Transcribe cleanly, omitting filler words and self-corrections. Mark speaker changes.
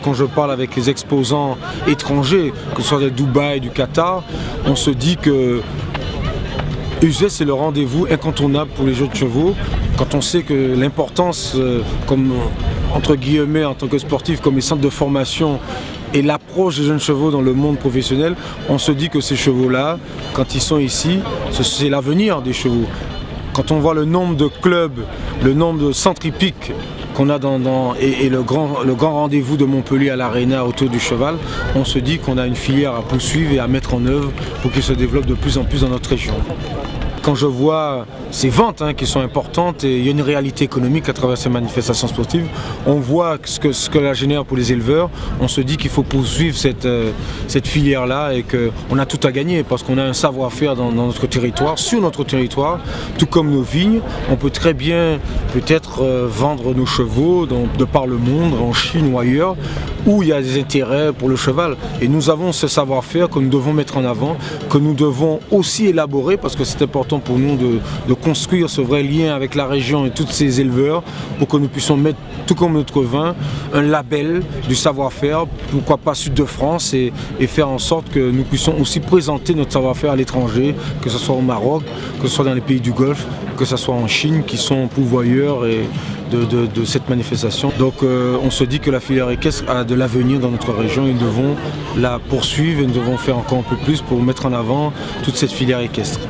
Speaker 1: Quand je parle avec les exposants étrangers, que ce soit de Dubaï, du Qatar, on se dit que UZ c'est le rendez-vous incontournable pour les jeux de chevaux. Quand on sait que l'importance, comme entre guillemets en tant que sportif, comme les centres de formation et l'approche des jeunes chevaux dans le monde professionnel, on se dit que ces chevaux-là, quand ils sont ici, c'est l'avenir des chevaux. Quand on voit le nombre de clubs, le nombre de centres hippiques qu'on a et le grand rendez-vous de Montpellier à l'Arena autour du cheval, on se dit qu'on a une filière à poursuivre et à mettre en œuvre pour qu'il se développe de plus en plus dans notre région. Quand je vois ces ventes qui sont importantes, et il y a une réalité économique à travers ces manifestations sportives, on voit ce que la génère pour les éleveurs, on se dit qu'il faut poursuivre cette filière-là et qu'on a tout à gagner parce qu'on a un savoir-faire dans notre territoire, sur notre territoire, tout comme nos vignes. On peut très bien peut-être vendre nos chevaux de par le monde, en Chine ou ailleurs, où il y a des intérêts pour le cheval. Et nous avons ce savoir-faire que nous devons mettre en avant, que nous devons aussi élaborer parce que c'est important pour nous de construire ce vrai lien avec la région et tous ces éleveurs pour que nous puissions mettre, tout comme notre vin, un label du savoir-faire, pourquoi pas Sud de France, et faire en sorte que nous puissions aussi présenter notre savoir-faire à l'étranger, que ce soit au Maroc, que ce soit dans les pays du Golfe, que ce soit en Chine, qui sont pourvoyeurs de cette manifestation. Donc on se dit que la filière équestre a de l'avenir dans notre région et nous devons la poursuivre et nous devons faire encore un peu plus pour mettre en avant toute cette filière équestre.